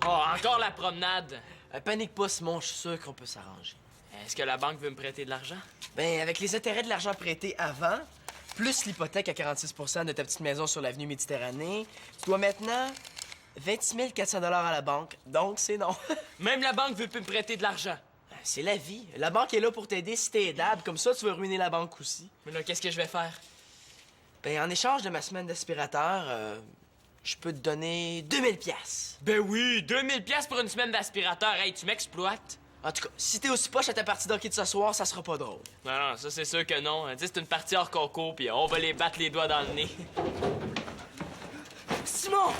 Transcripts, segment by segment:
Oh, encore la promenade! Panique pas, Simon, je suis sûr qu'on peut s'arranger. Est-ce que la banque veut me prêter de l'argent? Ben, avec les intérêts de l'argent prêté avant, plus l'hypothèque à 46 % de ta petite maison sur l'avenue Méditerranée, tu dois maintenant 26 400 $ à la banque, donc c'est non. Même la banque veut plus me prêter de l'argent. C'est la vie. La banque est là pour t'aider si t'es aidable, comme ça tu vas ruiner la banque aussi. Mais là, qu'est-ce que je vais faire? Ben, en échange de ma semaine d'aspirateur, je peux te donner 2000 pièces. Ben oui, 2000 pièces pour une semaine d'aspirateur. Hey, tu m'exploites? En tout cas, si t'es aussi poche à ta partie d'hockey de ce soir, ça sera pas drôle. Non, ça c'est sûr que non. Tu sais, c'est une partie hors concours, puis on va les battre les doigts dans le nez. Simon!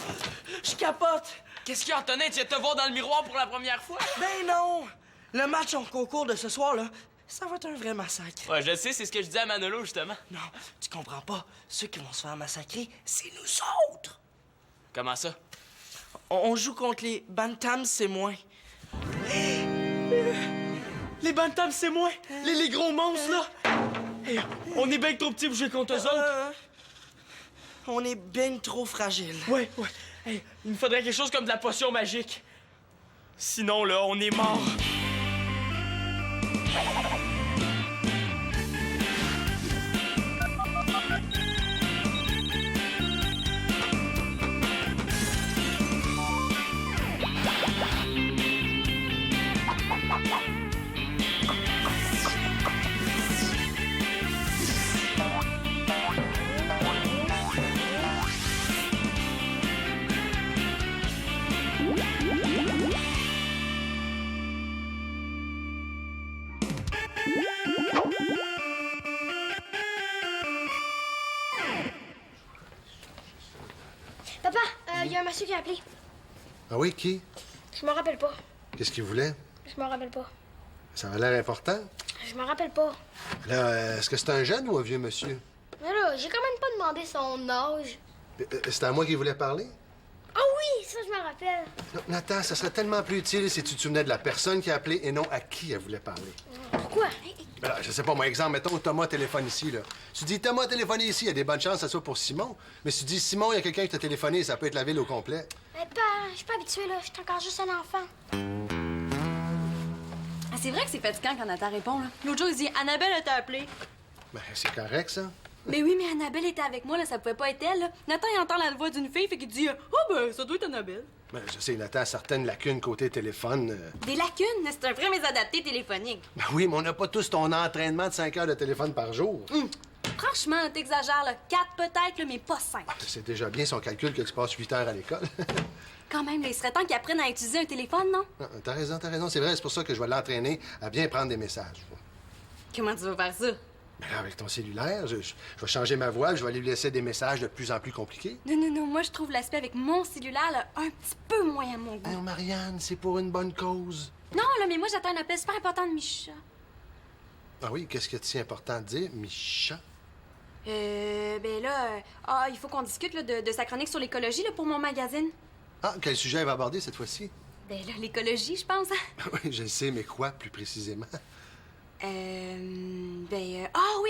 Je capote! Qu'est-ce qu'il y a, Antonin? Tu viens de te voir dans le miroir pour la première fois? Ben non! Le match en concours de ce soir, là, ça va être un vrai massacre. Ouais, je sais, c'est ce que je disais à Manolo, justement. Non, tu comprends pas. Ceux qui vont se faire massacrer, c'est nous autres! Comment ça? On joue contre les Bantams, c'est moins. Les Bantams, c'est moins! Les gros monstres, là! Hey, on est bien trop petits pour jouer contre eux autres. On est bien trop fragile. Ouais. Hey, il me faudrait quelque chose comme de la potion magique. Sinon, là, on est mort. Papa, il y a un monsieur qui a appelé. Ah oui, qui? Je me rappelle pas. Qu'est-ce qu'il voulait? Je me rappelle pas. Ça a l'air important. Je me rappelle pas. Là, est-ce que c'est un jeune ou un vieux monsieur? Mais là, j'ai quand même pas demandé son âge. C'est à moi qu'il voulait parler? Ah oui, ça je me rappelle. Non, Nathan, ça serait tellement plus utile si tu te souvenais de la personne qui a appelé et non à qui elle voulait parler. Pourquoi? Alors, je sais pas, moi, exemple, mettons Thomas téléphone ici, là. Tu dis Thomas téléphoné ici, il y a des bonnes chances que ça soit pour Simon. Mais si tu dis Simon, il y a quelqu'un qui t'a téléphoné, ça peut être la ville au complet. Mais je suis pas habituée là, je suis encore juste un enfant. Ah, c'est vrai que c'est fatigant quand Nathan répond, là. L'autre jour, il dit Annabelle t'a appelé. Ben, c'est correct, ça. Mais oui, mais Annabelle était avec moi, là, ça pouvait pas être elle, là. Nathan, il entend la voix d'une fille, fait qu'il dit ben, ça doit être Annabelle. Ben, je sais, Nathan a certaines lacunes côté téléphone. Des lacunes? C'est un vrai mésadapté téléphonique. Ben oui, mais on n'a pas tous ton entraînement de 5 heures de téléphone par jour. Franchement, là, t'exagères, là. 4 peut-être, là, mais pas 5. C'est déjà bien son calcul que tu passes 8 heures à l'école. Quand même, là, il serait temps qu'il apprenne à utiliser un téléphone, non? Ah, t'as raison, c'est vrai. C'est pour ça que je vais l'entraîner à bien prendre des messages. Comment tu vas faire ça? Ben, avec ton cellulaire, je vais changer ma voix, je vais lui laisser des messages de plus en plus compliqués. Non, moi, je trouve l'aspect avec mon cellulaire, là, un petit peu moins à mon goût. Non, Marianne, c'est pour une bonne cause. Non, là, mais moi, j'attends un appel super important de Micha. Ah oui, qu'est-ce que c'est important de dire, Micha? Ben là, il faut qu'on discute, là, de sa chronique sur l'écologie, là, pour mon magazine. Ah, quel sujet elle va aborder cette fois-ci? Ben là, l'écologie, je pense, hein? Oui, je le sais, mais quoi, plus précisément?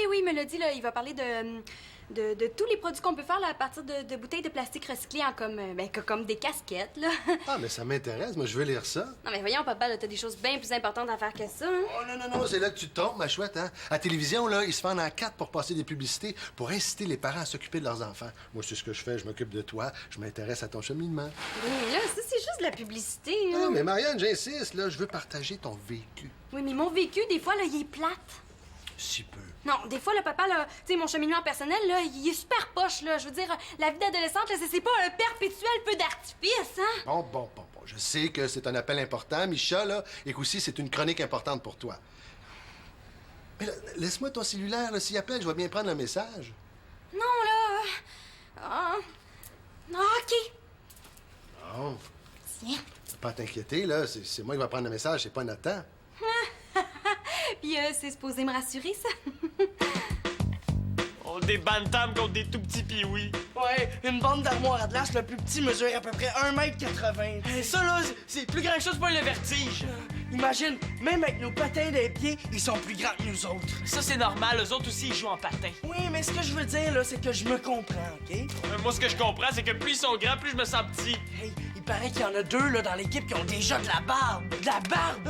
Oui, il me l'a dit, là, il va parler de tous les produits qu'on peut faire, là, à partir de bouteilles de plastique recyclées en comme des casquettes, là. Ah, mais ça m'intéresse, moi, je veux lire ça. Non, mais voyons, papa, là, t'as des choses bien plus importantes à faire que ça, hein? Oh, non, c'est là que tu te trompes, ma chouette, hein? À la télévision, là, ils se fendent en 4 pour passer des publicités, pour inciter les parents à s'occuper de leurs enfants. Moi, c'est ce que je fais, je m'occupe de toi, je m'intéresse à ton cheminement. Oui, mais là, ça, c'est juste de la publicité, hein? Non, mais Marianne, j'insiste, là, je veux partager ton vécu. Oui, mais mon vécu, des fois, là, il est plate. Si peu. Non, des fois, le papa, là, tu sais, mon cheminement personnel, là, il est super poche, là. Je veux dire, la vie d'adolescente, là, c'est pas un perpétuel feu d'artifice, hein? Bon. Je sais que c'est un appel important, Micha, là, et qu'aussi, c'est une chronique importante pour toi. Mais là, laisse-moi ton cellulaire, là. S'il appelle, je vais bien prendre le message. Non, là... OK. Non. Tiens. Pas à t'inquiéter, là. C'est moi qui vais prendre le message, c'est pas Nathan. Puis c'est supposé me rassurer, ça? Oh, des bantams contre des tout petits pioui. Ouais, une bande d'armoire à glace, le plus petit mesure à peu près 1,80 m. Hey, ça, là, c'est plus grand chose pour le vertige. Imagine, même avec nos patins des pieds, ils sont plus grands que nous autres. Ça, c'est normal. Eux autres aussi, ils jouent en patin. Oui, mais ce que je veux dire, là, c'est que je me comprends, OK? Moi, ce que je comprends, c'est que plus ils sont grands, plus je me sens petit. Hey, ils il paraît qu'il y en a 2 là, dans l'équipe qui ont déjà de la barbe. De la barbe!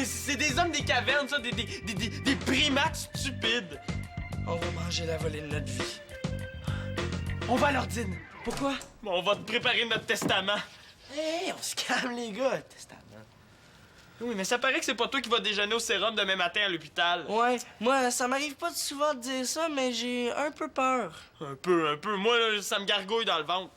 C'est des hommes des cavernes, ça, des primates stupides. On va manger la volée de notre vie. On va à l'ordine. Pourquoi? On va te préparer notre testament. Hé, on se calme, les gars. Testament. Oui, mais ça paraît que c'est pas toi qui vas déjeuner au sérum demain matin à l'hôpital. Ouais, moi, ça m'arrive pas souvent de dire ça, mais j'ai un peu peur. Un peu. Moi, là, ça me gargouille dans le ventre.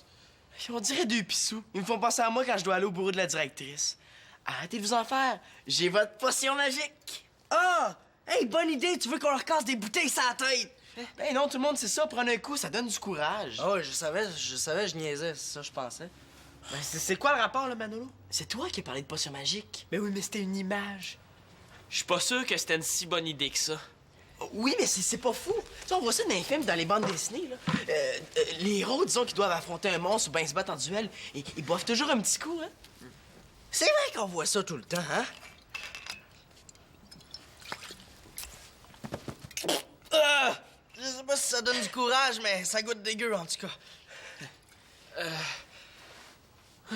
On dirait 2 pissous. Ils me font penser à moi quand je dois aller au bureau de la directrice. Arrêtez de vous en faire. J'ai votre potion magique. Ah! Hey, bonne idée. Tu veux qu'on leur casse des bouteilles sur la tête? Ben non, tout le monde sait ça. Prendre un coup, ça donne du courage. Ah ouais, je savais, je niaisais. C'est ça, je pensais. Ben, c'est quoi le rapport, là, Manolo? C'est toi qui as parlé de potion magique. Ben oui, mais c'était une image. Je suis pas sûr que c'était une si bonne idée que ça. Oui, mais c'est pas fou. Tu sais, on voit ça dans les films, dans les bandes dessinées, là. Les héros, disons, qui doivent affronter un monstre ou bien se battre en duel, ils boivent toujours un petit coup, hein? C'est vrai qu'on voit ça tout le temps, hein? Je sais pas si ça donne du courage, mais ça goûte dégueu, en tout cas.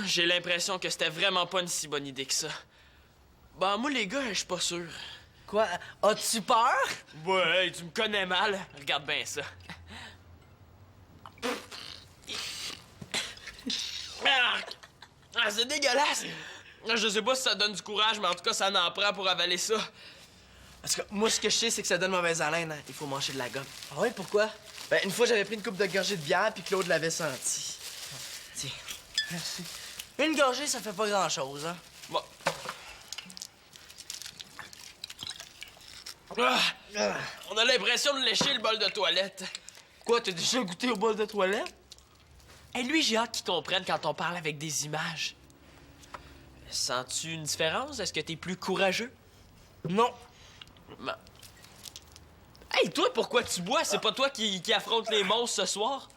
J'ai l'impression que c'était vraiment pas une si bonne idée que ça. Ben, moi, les gars, je suis pas sûr. Quoi? As-tu peur? Ouais, hey, tu me connais mal. Regarde bien ça. C'est dégueulasse. Je sais pas si ça donne du courage, mais en tout cas, ça en prend pour avaler ça. Parce que moi, ce que je sais, c'est que ça donne mauvaise haleine, hein. Il faut manger de la gomme. Ah ouais, pourquoi? Ben, une fois, j'avais pris une coupe de gorgée de bière, puis Claude l'avait senti. Tiens. Merci. Une gorgée, ça fait pas grand-chose, hein? Bon. On a l'impression de lécher le bol de toilette. Quoi, t'as déjà goûté au bol de toilette? Et lui, j'ai hâte qu'il comprenne quand on parle avec des images. Sens-tu une différence? Est-ce que t'es plus courageux? Non. Ben... Hey, toi, pourquoi tu bois? C'est pas toi qui affronte les monstres ce soir?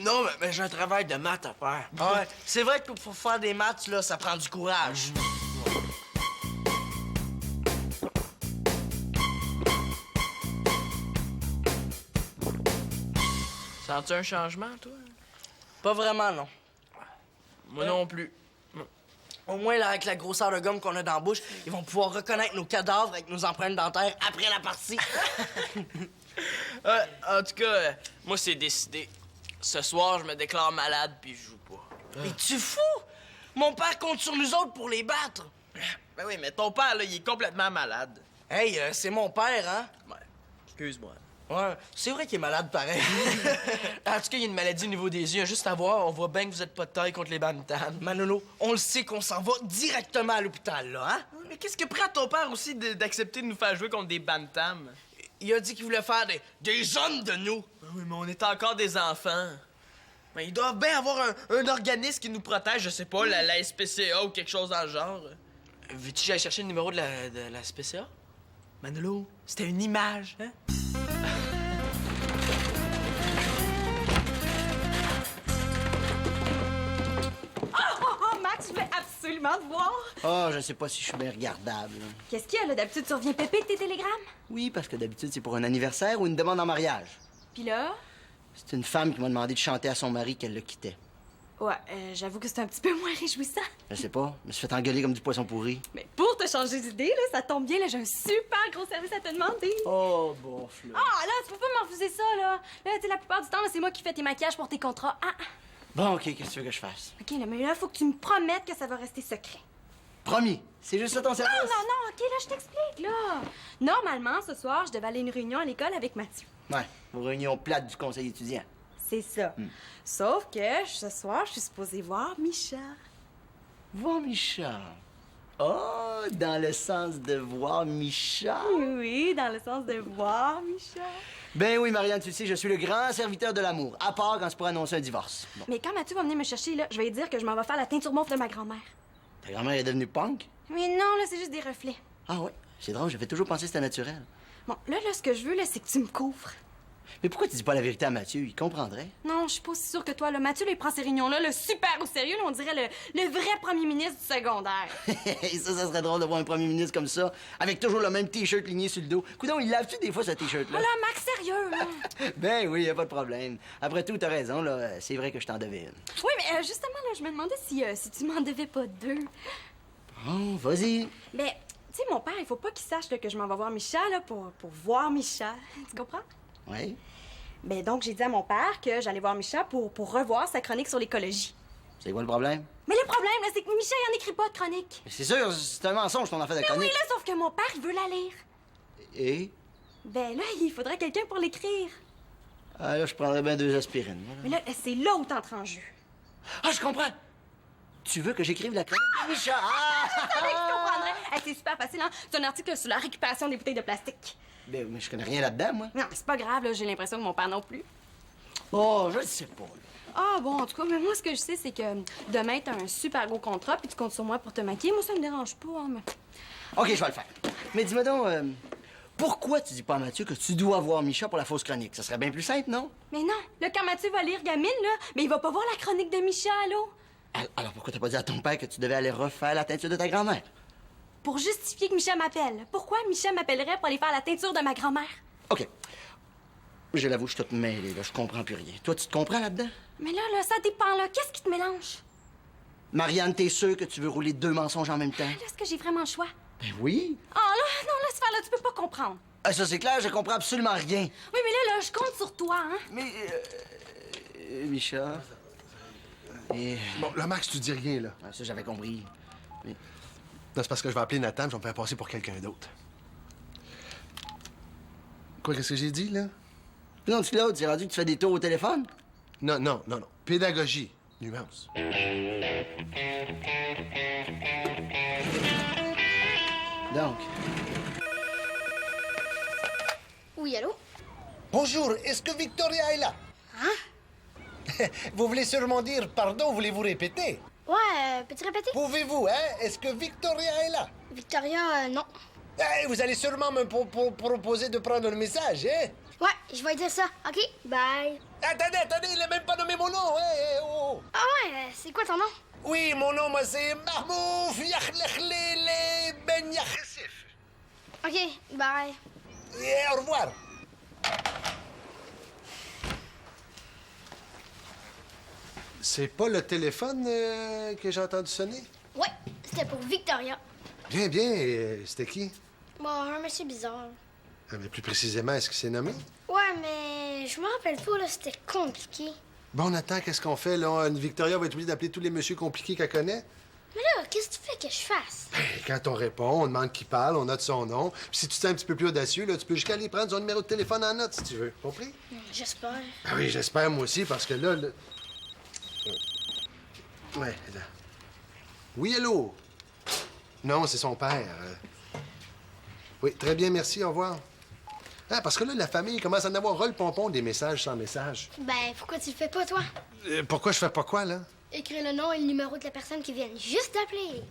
Non, mais j'ai un travail de maths à faire. Ouais, c'est vrai que pour faire des maths, là, ça prend du courage. Sens-tu un changement, toi? Pas vraiment, non. Moi non plus. Au moins, là, avec la grosseur de gomme qu'on a dans la bouche, ils vont pouvoir reconnaître nos cadavres avec nos empreintes dentaires après la partie. En tout cas, moi, c'est décidé. Ce soir, je me déclare malade puis je joue pas. Mais tu fous? Mon père compte sur nous autres pour les battre. Ben oui, mais ton père, là, il est complètement malade. Hey, c'est mon père, hein? Ouais, excuse-moi. Ouais, c'est vrai qu'il est malade, pareil. En tout cas, il y a une maladie au niveau des yeux. Juste à voir, on voit bien que vous êtes pas de taille contre les bantams. Manolo, on le sait qu'on s'en va directement à l'hôpital, là, hein? Mais qu'est-ce que prend ton père aussi d'accepter de nous faire jouer contre des bantams? Il a dit qu'il voulait faire des hommes de nous. Ben oui, mais on est encore des enfants. Ben, ils doivent bien avoir un organisme qui nous protège, je sais pas, la SPCA ou quelque chose dans le genre. Veux-tu que j'aille chercher le numéro de la SPCA? Manolo, c'était une image, hein? Oh, Max, je voulais absolument te voir. Oh, je sais pas si je suis bien regardable. Qu'est-ce qu'il y a, là? D'habitude, tu reviens pépé de tes télégrammes? Oui, parce que d'habitude, c'est pour un anniversaire ou une demande en mariage. Puis là? C'est une femme qui m'a demandé de chanter à son mari qu'elle le quittait. Ouais, j'avoue que c'est un petit peu moins réjouissant. Je sais pas, je me suis fait engueuler comme du poisson pourri. Mais pour te changer d'idée, là, ça tombe bien, là, j'ai un super gros service à te demander. Oh, bon, Flo. Ah, là, tu peux pas m'en refuser ça, là. Là, tu sais, la plupart du temps, là, c'est moi qui fais tes maquillages pour tes contrats. Ah, Bon, OK, qu'est-ce que tu veux que je fasse? OK, là, mais là, faut que tu me promettes que ça va rester secret. Promis, c'est juste ça ton service? Non, OK, là, je t'explique, là. Normalement, ce soir, je devais aller à une réunion à l'école avec Mathieu. Ouais, aux réunions plates du conseil étudiant. C'est ça. Sauf que ce soir, je suis supposée voir Micha. Voir Micha. Oh, dans le sens de voir Micha. Oui, dans le sens de voir Micha. Ben oui, Marianne, tu le sais, je suis le grand serviteur de l'amour, à part quand c'est pour annoncer un divorce. Bon. Mais quand Mathieu va venir me chercher, là, je vais lui dire que je m'en vais faire la teinture mauve de ma grand-mère. Ta grand-mère est devenue punk? Mais non, là, c'est juste des reflets. Ah ouais, c'est drôle, j'avais toujours pensé que c'était naturel. Bon, là, ce que je veux, là, c'est que tu me couvres. Mais pourquoi tu dis pas la vérité à Mathieu? Il comprendrait. Non, je suis pas aussi sûre que toi. Là. Mathieu, là, il prend ces réunions-là le super au sérieux. Là, on dirait le vrai premier ministre du secondaire. Ça serait drôle de voir un premier ministre comme ça, avec toujours le même T-shirt ligné sur le dos. Coudonc, il lave-tu des fois, ce T-shirt-là? Oh là, Max, sérieux, là. Ben oui, y a pas de problème. Après tout, t'as raison, là. C'est vrai que je t'en devais une. Oui, mais justement, là, je me demandais si tu m'en devais pas deux. Bon, vas-y. Ben, tu sais, mon père, il faut pas qu'il sache là, que je m'en vais voir Micha, là, pour voir Micha. Tu comprends? Oui. Ben, donc, j'ai dit à mon père que j'allais voir Micha pour revoir sa chronique sur l'écologie. C'est quoi le problème? Mais le problème, là, c'est que Micha, il en écrit pas de chronique. C'est sûr, c'est un mensonge ton affaire de Mais chronique. oui, là, sauf que mon père, il veut la lire. Et? Ben, là, il faudrait quelqu'un pour l'écrire. Ah, là, je prendrais bien 2 aspirines. Voilà. Mais là, c'est là où t'entres en jeu. Ah, je comprends! Tu veux que j'écrive la chronique de Micha? Ah! Je comprendrais. Hey, c'est super facile, hein? C'est un article sur la récupération des bouteilles de plastique. Ben, mais je connais rien là-dedans, moi. Non, mais c'est pas grave, là, j'ai l'impression que mon père non plus. Oh, je le sais pas, là. Ah, bon, en tout cas, mais moi, ce que je sais, c'est que demain, t'as un super gros contrat, puis tu comptes sur moi pour te maquiller. Moi, ça me dérange pas, hein, mais... OK, je vais le faire. Mais dis-moi donc, pourquoi tu dis pas à Mathieu que tu dois voir Micha pour la fausse chronique? Ça serait bien plus simple, non? Mais non, là, quand Mathieu va lire Gamine, là, mais il va pas voir la chronique de Micha, allô? Alors pourquoi t'as pas dit à ton père que tu devais aller refaire la teinture de ta grand-mère? Pour justifier que Micha m'appelle. Pourquoi Micha m'appellerait pour aller faire la teinture de ma grand-mère? OK. Je l'avoue, je suis toute mêlée, là. Je comprends plus rien. Toi, tu te comprends là-dedans? Mais là, ça dépend, là. Qu'est-ce qui te mélange? Marianne, t'es sûre que tu veux rouler 2 mensonges en même temps? Là, est-ce que j'ai vraiment le choix? Ben oui. Ah, là, non, laisse faire, là, tu peux pas comprendre. Ah, ça, c'est clair, je comprends absolument rien. Oui, mais là, je compte sur toi, hein. Mais, Micha... Et... Bon, là, Max, tu dis rien, là. Ah, ça, j'avais compris. Mais... Non, c'est parce que je vais appeler Nathan, je vais me faire passer pour quelqu'un d'autre. Quoi, qu'est-ce que j'ai dit, là? Non, tu Claude, c'est rendu que tu fais des tours au téléphone? Non, non, non, non. Pédagogie. Nuance. Donc... Oui, allô? Bonjour, est-ce que Victoria est là? Hein? Vous voulez sûrement dire pardon, voulez-vous répéter? Ouais, peux-tu répéter? Pouvez-vous, hein? Est-ce que Victoria est là? Victoria, non. Eh, vous allez sûrement me proposer de prendre le message, hein? Ouais, je vais dire ça. OK, bye. Attendez, il n'a même pas nommé mon nom, hein? Oh. Ah ouais, c'est quoi ton nom? Oui, mon nom, moi, c'est Mahmouf Yahlekhlele Ben Yakhsif. OK, bye. Et au revoir. C'est pas le téléphone que j'ai entendu sonner? Ouais, c'était pour Victoria. Bien, bien. C'était qui? Bon, un monsieur bizarre. Ah, mais plus précisément, est-ce qu'il s'est nommé? Ouais, mais je me rappelle pas, là, c'était compliqué. Bon, Nathan, qu'est-ce qu'on fait, là? Victoria va être obligée d'appeler tous les messieurs compliqués qu'elle connaît? Mais là, qu'est-ce que tu fais que je fasse? Et quand on répond, on demande qui parle, on note son nom. Puis si tu te sens un petit peu plus audacieux, là, tu peux jusqu'à aller prendre son numéro de téléphone en note, si tu veux. Compris? J'espère. Ah oui, j'espère, moi aussi, parce que là... Ouais, là. Oui, allô? Non, c'est son père. Oui, très bien, merci, au revoir. Ah, parce que là, la famille commence à en avoir ras le pompon des messages sans message. Ben, pourquoi tu le fais pas, toi? Pourquoi je fais pas quoi, là? Écrire le nom et le numéro de la personne qui vient juste d'appeler.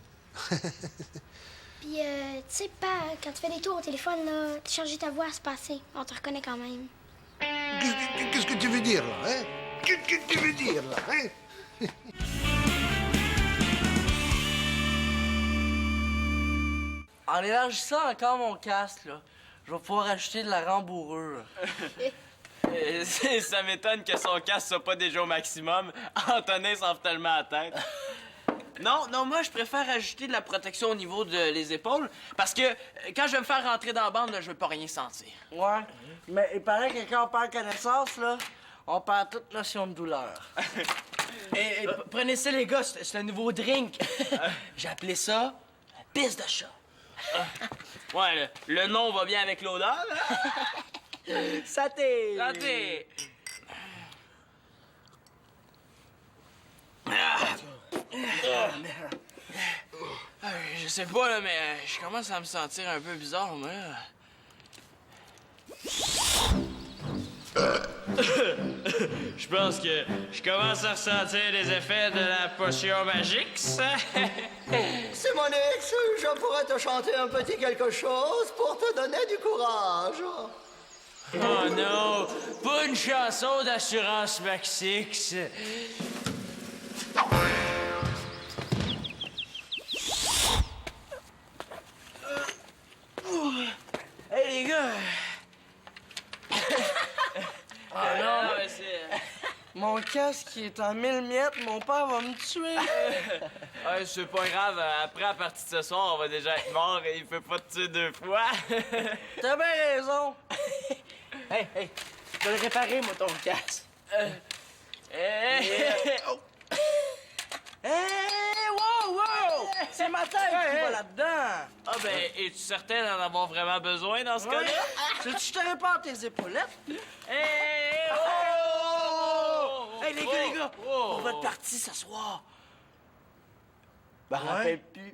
Puis, tu sais pas, quand tu fais des tours au téléphone, là, changer ta voix à se passer. On te reconnaît quand même. Qu'est-ce que tu veux dire, là, hein? Qu'est-ce que tu veux dire, là, hein? En élargissant encore mon casque, là, je vais pouvoir acheter de la rembourrure. Ça m'étonne que son casque soit pas déjà au maximum. Antonin s'en fait tellement la tête. Non, moi, je préfère ajouter de la protection au niveau des épaules parce que quand je vais me faire rentrer dans la bande, là, je veux pas rien sentir. Ouais, mais il paraît que quand on perd connaissance, là, on perd toute notion de douleur. Prenez ça, les gars, c'est un nouveau drink. J'ai appelé ça la pisse de chat. Ouais, le nom va bien avec l'odeur, là. Santé! Santé! Je sais pas, là, mais je commence à me sentir un peu bizarre, moi. Je pense que je commence à ressentir les effets de la potion magique, ça. Simonix, je pourrais te chanter un petit quelque chose pour te donner du courage. Oh non! Pas une chanson d'assurance Maxix! Hey les gars! Oh non, mais c'est... Mon casque est en 1000 miettes, mon père va me tuer. Ouais, c'est pas grave, après, à partir de ce soir, on va déjà être mort et il peut pas te tuer 2 fois. T'as bien raison. Hey, je vais le réparer, moi, ton casque. Hey, wow! C'est ma tête qui va là-dedans. Ah ben, es-tu certain d'en avoir vraiment besoin dans ce cas-là? Tu veux que je te répare tes épaulettes? Hey! Hey, les gars, pour votre partie ce soir. Ben, rappelle plus.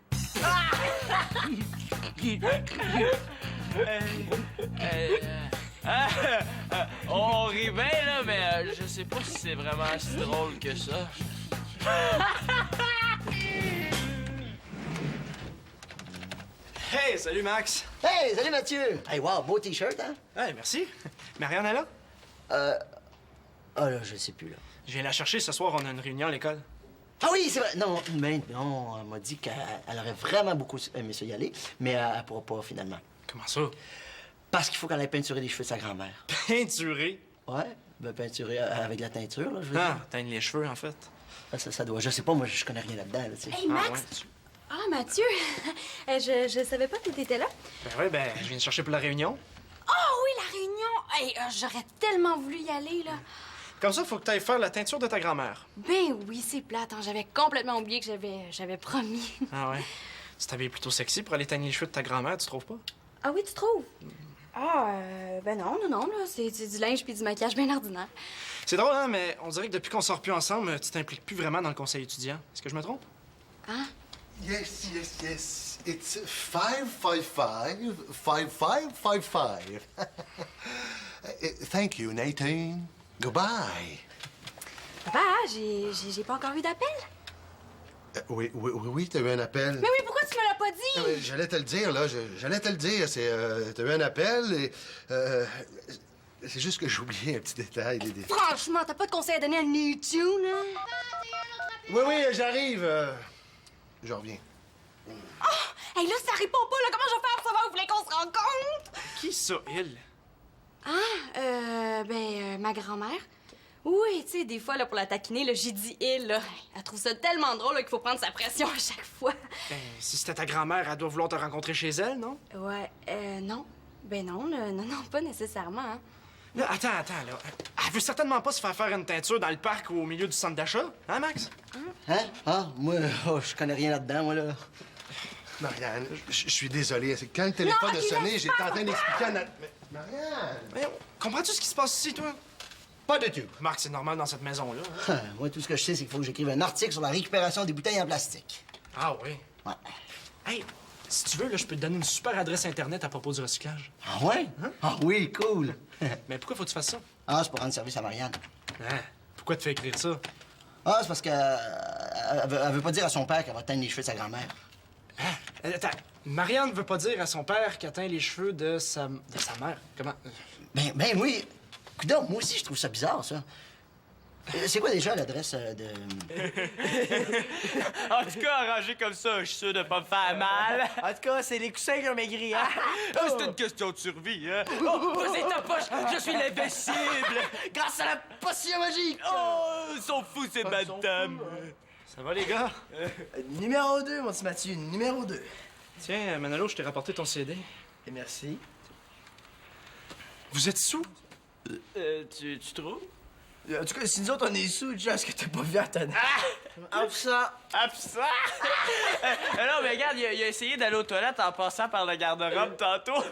On rit bien, là, mais je sais pas si c'est vraiment si drôle que ça. Hey, salut Max! Hey, salut Mathieu! Hey, wow, beau T-shirt, hein? Hey, merci. Marianne est là? Ah là, je sais plus, là. Je viens la chercher ce soir, on a une réunion à l'école. Ah oui, c'est vrai. Non, mais non, elle m'a dit qu'elle aurait vraiment beaucoup aimé ça y aller, mais elle pourra pas, finalement. Comment ça? Parce qu'il faut qu'elle aille peinturer les cheveux de sa grand-mère. Peinturé? Ouais, ben peinturer avec la teinture, là, je veux Ah, dire. teindre les cheveux, en fait. Ça doit... Je sais pas, moi, je connais rien là-dedans, là, tu sais. Hey, Max! ouais. Ah, Mathieu! je savais pas que t'étais là. Ben ouais, ben, je viens de chercher pour la réunion. Oh oui, la réunion! Hey, j'aurais tellement voulu y aller, là. Comme ça, faut que tu ailles faire la teinture de ta grand-mère. Ben oui, c'est plate, hein. J'avais complètement oublié que j'avais promis. Ah ouais? Tu t'habilles plutôt sexy pour aller teindre les cheveux de ta grand-mère, tu trouves pas? Ah oui, tu trouves? Ah, ben non, là. C'est du linge puis du maquillage bien ordinaire. C'est drôle, hein, mais on dirait que depuis qu'on sort plus ensemble, tu t'impliques plus vraiment dans le conseil étudiant. Est-ce que je me trompe? Hein? Yes. It's 555 5555. Thank you, Nathan. Goodbye. Papa, j'ai pas encore eu d'appel. Oui, t'as eu un appel. Mais oui, pourquoi tu me l'as pas dit? J'allais te le dire, là. J'allais te le dire. T'as eu un appel et... c'est juste que j'ai oublié un petit détail. Franchement, t'as pas de conseil à donner à Newton, hein? Oui, j'arrive. Je reviens. Hey, là, ça répond pas, là. Comment je vais faire pour savoir où vous voulez qu'on se rencontre? Qui ça, il? Ma grand-mère. Oui, tu sais, des fois, là, pour la taquiner, là, j'ai dit il, là. Elle trouve ça tellement drôle là, qu'il faut prendre sa pression à chaque fois. Ben, si c'était ta grand-mère, elle doit vouloir te rencontrer chez elle, non? Ouais, non. Ben non, là, non, pas nécessairement, hein. Là, attends, là. Elle veut certainement pas se faire faire une teinture dans le parc ou au milieu du centre d'achat, hein, Max? Hein? Ah, moi, je connais rien là-dedans, moi, là. Marianne, je suis désolé. C'est quand le téléphone a sonné, j'étais en train d'expliquer à notre... Mais, Marianne! Voyons, comprends-tu ce qui se passe ici, toi? Pas du tout. Marc, c'est normal dans cette maison-là. Hein? Moi, tout ce que je sais, c'est qu'il faut que j'écrive un article sur la récupération des bouteilles en plastique. Ah oui? Ouais. Hey, si tu veux, là, je peux te donner une super adresse Internet à propos du recyclage. Ah ouais? Ah oui, cool. Mais pourquoi faut que tu fasses ça? Ah, c'est pour rendre service à Marianne. Hein? Pourquoi tu fais écrire ça? Ah, c'est parce qu'elle elle veut pas dire à son père qu'elle va teindre les cheveux de sa grand-mère. Attends, Marianne veut pas dire à son père qu'elle teint les cheveux de sa mère. Comment? Ben oui. Coudonc, moi aussi, je trouve ça bizarre, ça. C'est quoi déjà l'adresse de... En tout cas, arrangé comme ça, je suis sûr de pas me faire mal. En tout cas, c'est les coussins qui ont maigri, hein? C'est une question de survie, hein? Oh, posez ta poche, je suis l'invincible! Grâce à la potion magique! Oh, ils sont fous, ces madames! Ça va, les gars? Numéro 2, mon petit Mathieu, numéro 2. Tiens, Manolo, je t'ai rapporté ton CD. Et merci. Vous êtes sous? Tu trouves? En tout cas, si nous autres, on est sous, déjà, est-ce que t'as pas vu à tonner? Hop ça! Absent! Non, mais regarde, il a essayé d'aller aux toilettes en passant par le garde-robe tantôt.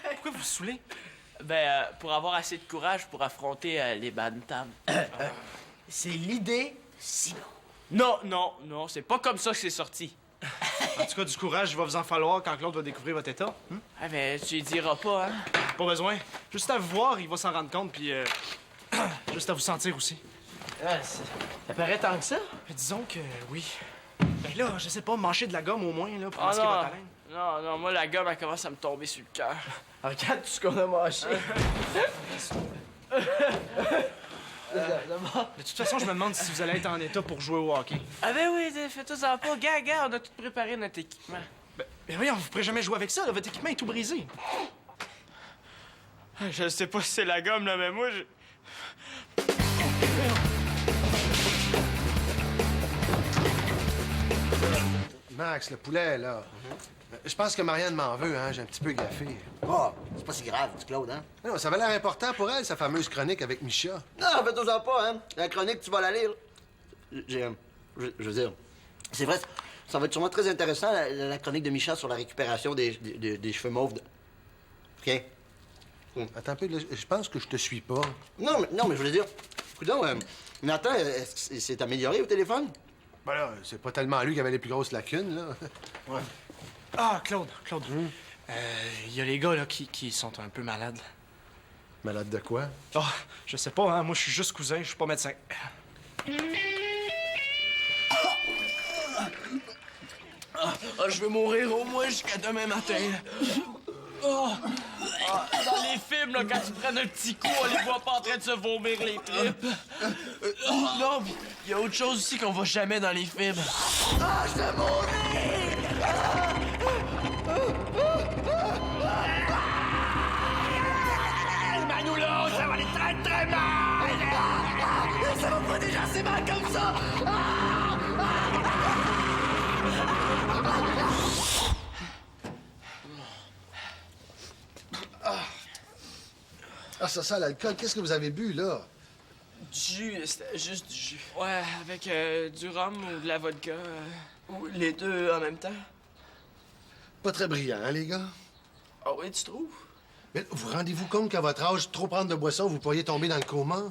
Pourquoi vous saoulez? Ben, pour avoir assez de courage pour affronter les bantams. C'est l'idée de Simon. Non, c'est pas comme ça que c'est sorti. En tout cas, du courage, il va vous en falloir quand Claude va découvrir votre état. Ah, mais tu lui diras pas, hein? Pas besoin. Juste à vous voir, il va s'en rendre compte, puis juste à vous sentir aussi. Ça paraît tant que ça? Disons que oui. Ben là, je sais pas, mâcher de la gomme au moins, là, pour Ah masquer non. votre haleine. Non, moi, la gomme, elle commence à me tomber sur le cœur. Regarde tout ce qu'on a mâché. De toute façon, je me demande si vous allez être en état pour jouer au hockey. Ah ben oui, fais-toi-en pas. Gars, on a tout préparé notre équipement. Ben voyons, vous pourrez jamais jouer avec ça, là. Votre équipement est tout brisé. Je sais pas si c'est la gomme, là, mais moi, je... Max, le poulet, là. Je pense que Marianne m'en veut, hein. J'ai un petit peu gaffé. Oh, c'est pas si grave, petit Claude, hein? Non, ça avait l'air important pour elle, sa fameuse chronique avec Micha. Non, fais-toi pas, hein? La chronique, tu vas la lire. Je veux dire, c'est vrai, ça va être sûrement très intéressant, la chronique de Micha sur la récupération des cheveux mauves. OK? Attends un peu, là, je pense que je te suis pas. Non, mais je voulais dire, coudonc, Nathan, est-ce que c'est amélioré au téléphone? Ben là, c'est pas tellement lui qui avait les plus grosses lacunes, là. Ouais. Ah, Claude. Il y a les gars, là, qui sont un peu malades. Malade de quoi? Oh, je sais pas, hein. Moi, je suis juste cousin, je suis pas médecin. Je vais mourir au moins jusqu'à demain matin. Dans les films, là, quand ils prennent un petit coup, on les voit pas en train de se vomir les tripes. Non, il y a autre chose aussi qu'on voit jamais dans les films. Manolo, ça va aller très très mal! Ça va pas déjà assez mal comme ça! Ah, ça sent l'alcool. Qu'est-ce que vous avez bu, là? Du jus, c'était juste du jus. Ouais, avec du rhum ou de la vodka. Ou les deux en même temps. Pas très brillant, hein, les gars? Ah oui, tu trouves? Mais vous rendez-vous compte qu'à votre âge, trop prendre de boisson, vous pourriez tomber dans le coma?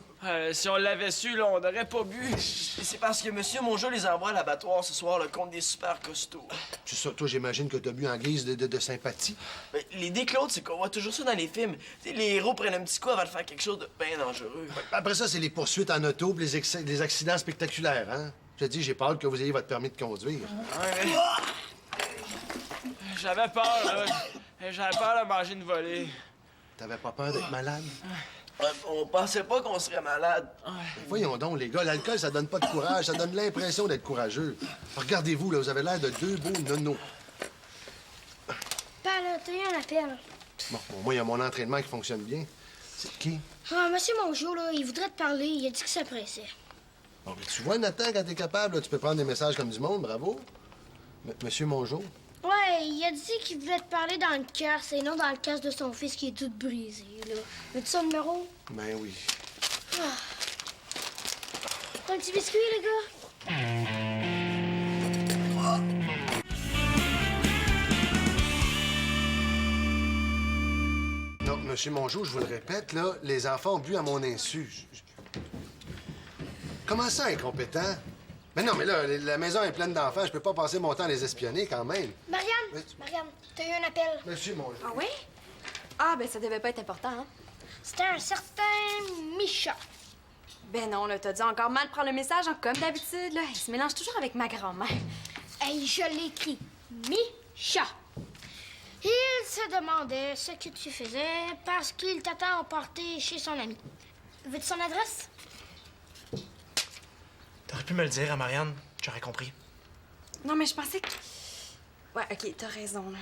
Si on l'avait su, là, on n'aurait pas bu. C'est parce que Monsieur Mongeau les envoie à l'abattoir ce soir, là, contre des super costauds. C'est ça, toi, j'imagine que t'as bu en guise de sympathie. Ben, l'idée, Claude, c'est qu'on voit toujours ça dans les films. T'sais, les héros prennent un petit coup avant de faire quelque chose de bien dangereux. Après ça, c'est les poursuites en auto pis les accidents spectaculaires, hein? Je te dis, j'ai pas hâte que vous ayez votre permis de conduire. Ouais, mais... J'avais peur, là. J'avais peur de manger une volée. T'avais pas peur d'être malade? On pensait pas qu'on serait malade. Voyons donc, les gars, l'alcool, ça donne pas de courage, ça donne l'impression d'être courageux. Regardez-vous, là, vous avez l'air de deux beaux nonos. Père, là, t'as eu un appel. Bon, moi, il y a mon entraînement qui fonctionne bien. C'est qui? Ah, Monsieur Mongeau, là, il voudrait te parler. Il a dit que ça pressait. Bon, ben, tu vois, Nathan, quand t'es capable, là, tu peux prendre des messages comme du monde, bravo. Monsieur Mongeau? Ouais, il a dit qu'il voulait te parler dans le casque et non dans le casque de son fils qui est tout brisé, là. Veux-tu son numéro? Ben oui. Un petit biscuit, les gars? Non, Monsieur Mongeau, je vous le répète, là, les enfants ont bu à mon insu. Comment ça, incompétent? Mais non, mais là, la maison est pleine d'enfants, je peux pas passer mon temps à les espionner quand même. Marianne! Oui. Marianne, t'as eu un appel. Monsieur Mongeau. Ah oui? Ah, ben ça devait pas être important, hein? C'était un certain Micha. Ben non, là, t'as dû encore mal prendre le message, hein, comme d'habitude, là. Il se mélange toujours avec ma grand-mère. Hey, je l'ai écrit. Micha. Il se demandait ce que tu faisais parce qu'il t'attend emporté chez son ami. Veux-tu son adresse? T'aurais pu me le dire à Marianne, j'aurais compris. Non, mais je pensais que... Ouais, OK, t'as raison, là.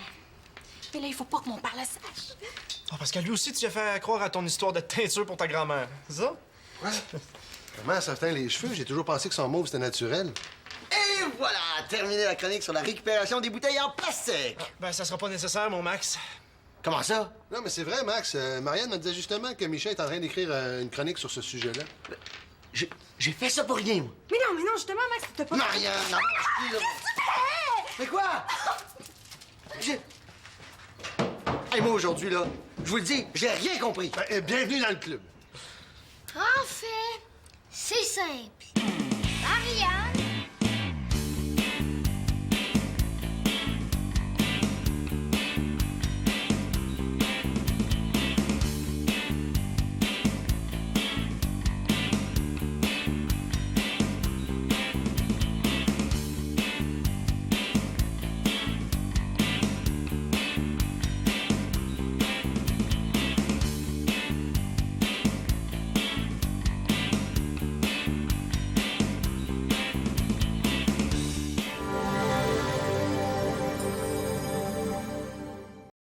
Mais là, il faut pas que mon père le sache. Ah, parce que lui aussi, tu as fait croire à ton histoire de teinture pour ta grand-mère. C'est ça? Ouais. Comment ça teint les cheveux? J'ai toujours pensé que son mauve, c'était naturel. Et voilà, terminé la chronique sur la récupération des bouteilles en plastique. Ben, ça sera pas nécessaire, mon Max. Comment ça? Non, mais c'est vrai, Max. Marianne me disait justement que Michel est en train d'écrire une chronique sur ce sujet-là. J'ai fait ça pour rien, moi. Mais non, justement, Max, t'as pas... Marianne, non, je suis... Mais quoi? Hey, moi, aujourd'hui, là, je vous le dis, j'ai rien compris. Bienvenue dans le club. En fait, c'est simple.